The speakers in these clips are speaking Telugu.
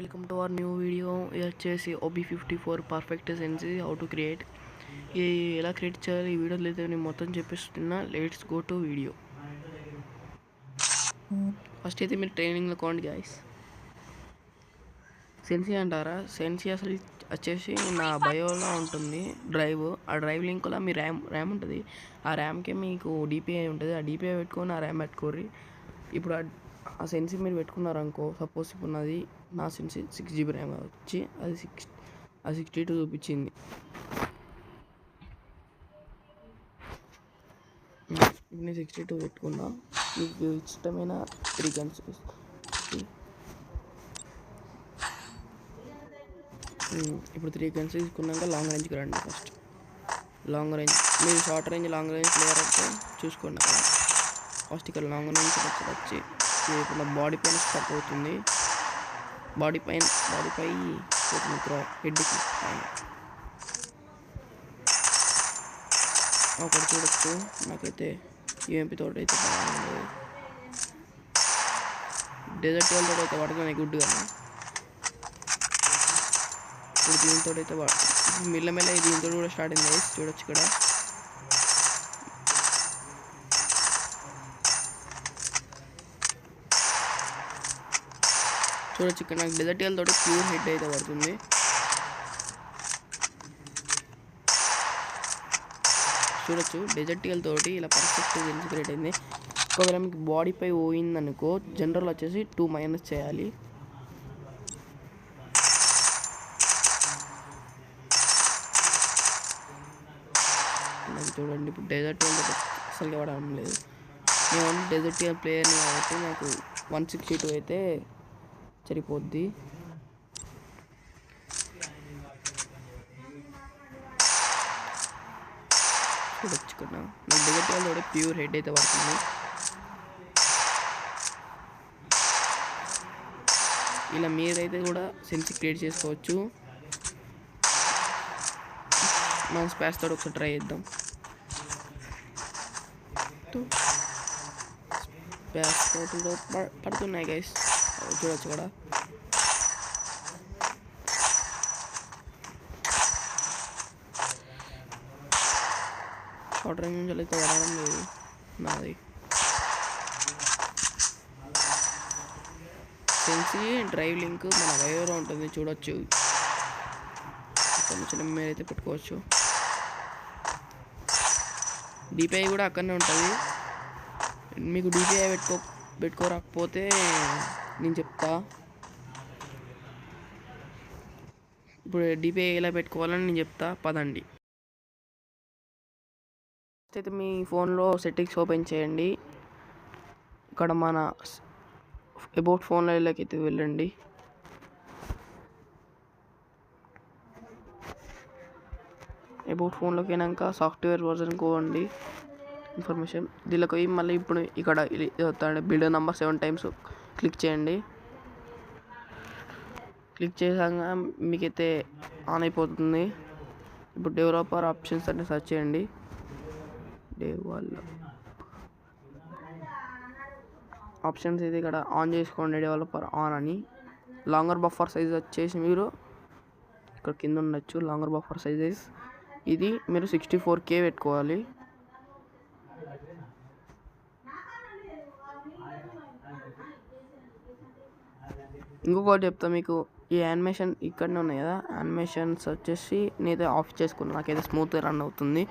Welcome to our new video. ఇది వచ్చేసి OB54 perfect sensei how to create. ఇది ఎలా క్రియేట్ చేయాలి ఈ వీడియోలో అయితే నేను మొత్తం చెప్పిస్తున్నా. Let's go to video. First అయితే మీరు ట్రైనింగ్లో కోండి గాయస్. సెన్సీ అంటారా? సెన్సీ అసలు వచ్చేసి నా బయోలో ఉంటుంది డ్రైవ్. ఆ డ్రైవ్ లింక్లో మీ ర్యామ్ ఉంటుంది. ఆ ర్యామ్కే మీకు DPI ఉంటుంది. ఆ DPI పెట్టుకొని ఆ ర్యామ్ పెట్టుకోర్రి. ఇప్పుడు ఆ సెన్సీ మీరు పెట్టుకున్నారు అనుకో, సపోజ్ ఇప్పుడు నాది నా సెన్సీ 6GB ర్యామ్ వచ్చి అది 62 చూపించింది. నేను 62 పెట్టుకున్నా. మీకు ఇష్టమైన 3 గన్స్ ఇప్పుడు 3 గన్స్ తీసుకున్నాక లాంగ్ రేంజ్కి రండి. లాంగ్ రేంజ్ మీరు short range long range player అంటే చూసుకోండి. అక్కడ ఫస్ట్ ఇక్కడ లాంగ్ రేంజ్ వచ్చి ఇప్పుడు నా బాడీ పైన స్టక్ అవుతుంది. బాడీపై హెడ్కి పైన ఒకటి చూడొచ్చు. నాకైతే EMP తోటి అయితే బాగుంది. డెజర్ట్ తోటి అయితే పడుతుంది గుడ్డుగా. ఇప్పుడు దీంతో అయితే మెల్లమెల్ల దీంతో కూడా స్టార్ట్ అయింది. చూడొచ్చు ఇక్కడ ఇక్కడ నాకు డెజర్ట్ తోటి ప్యూర్ హెడ్ అయితే పడుతుంది. చూడొచ్చు డెజర్ట్ తోటి ఇలా పర్ఫెక్ట్ క్రియేట్ అయింది. ఒకవేళ మీకు బాడీపై పోయిందనుకో జనరల్ వచ్చేసి 2- చేయాలి. చూడండి ఇప్పుడు డెజర్ట్ అసలు పడడం లేదు. నేను ఓన్లీ డెజర్ట్ ప్లేయర్ని కాబట్టి నాకు 162 అయితే సరిపోద్ది. చూడొచ్చు కదా నాకు డెజర్ట్ కూడా ప్యూర్ హెడ్ అయితే పడుతుంది. ఇలా మీరైతే కూడా సెన్సీ క్రియేట్ చేసుకోవచ్చు. మనం స్పాష్ తోటి ఒకసారి ట్రై చేద్దాం. స్పాష్ తోటి పడుతున్నాయి గైస్, చూడొచ్చు కూడా. షార్ట్ రేంజ్ నుంచి అయితే పడడం లేదు నాది. సెన్సీ డ్రైవ్ లింక్ మన బయోలో ఉంటుంది చూడొచ్చు. కొంచెం మీరైతే పెట్టుకోవచ్చు. DPI కూడా అక్కడనే ఉంటుంది. మీకు DPI పెట్టుకోరాకపోతే నేను చెప్తా. ఇప్పుడు DPI ఎలా పెట్టుకోవాలని నేను చెప్తా, పదండి. అయితే మీ ఫోన్లో సెట్టింగ్స్ ఓపెన్ చేయండి. ఇక్కడ మన అబౌట్ ఫోన్లోకి అయితే వెళ్ళండి. అబౌట్ ఫోన్లోకి అయినాక సాఫ్ట్వేర్ వర్జన్ పోండి. ఇన్ఫర్మేషన్ దీనికి పోయి మళ్ళీ ఇప్పుడు ఇక్కడ బిల్డ్ నెంబర్ 7 times క్లిక్ చేయండి. క్లిక్ చేసాక మీకైతే ఆన్ అయిపోతుంది. ఇప్పుడు డెవలపర్ ఆప్షన్స్ అని సెర్చ్ చేయండి. ఆప్షన్స్ ఇది ఇక్కడ ఆన్ చేసుకోండి. డెవలపర్ ఆన్ అని. లాంగర్ బఫర్ సైజ్ వచ్చేసి మీరు ఇక్కడ కింద ఉండొచ్చు. లాంగర్ బఫర్ సైజెస్ ఇది మీరు 64K పెట్టుకోవాలి. ఇంకొకటి చెప్తా మీకు, ఈ యానిమేషన్ ఇక్కడనే ఉన్నాయి కదా, యానిమేషన్స్ వచ్చేసి నేనైతే ఆఫ్ చేసుకున్నాను. నాకైతే స్మూత్గా రన్ అవుతుంది.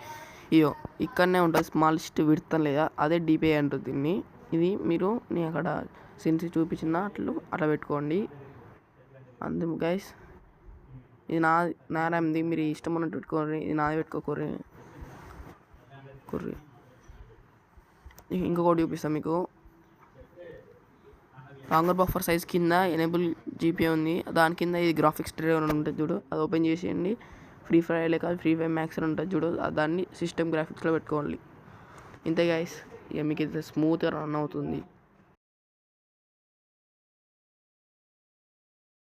ఇయో ఇక్కడనే ఉంటుంది స్మాలెస్ట్ విడ్త్ లేదా, అదే DPI అంటుంది దీన్ని. ఇది మీరు నేను అక్కడ సెన్సీ చూపించిన అట్లా పెట్టుకోండి. అందుకు గైస్ ఇది నా ర్యామ్ది, మీరు ఇష్టం ఉన్నట్టు పెట్టుకోర్రి. ఇది నాది పెట్టుకోకూర్రి. ఇంకొకటి చూపిస్తాను మీకు. లాంగర్ బఫర్ సైజ్ కింద ఎనేబుల్ GPI ఉంది. దాని కింద ఇది గ్రాఫిక్స్ డ్రైవర్ ఉంటుంది చూడు, అది ఓపెన్ చేసేయండి. ఫ్రీ ఫైర్ లేక ఫ్రీ ఫైర్ మ్యాక్స్ అని ఉంటుంది చూడు, దాన్ని సిస్టమ్ గ్రాఫిక్స్లో పెట్టుకోవాలి. ఇంతే గైస్, ఇక మీకు ఇది స్మూత్గా రన్ అవుతుంది.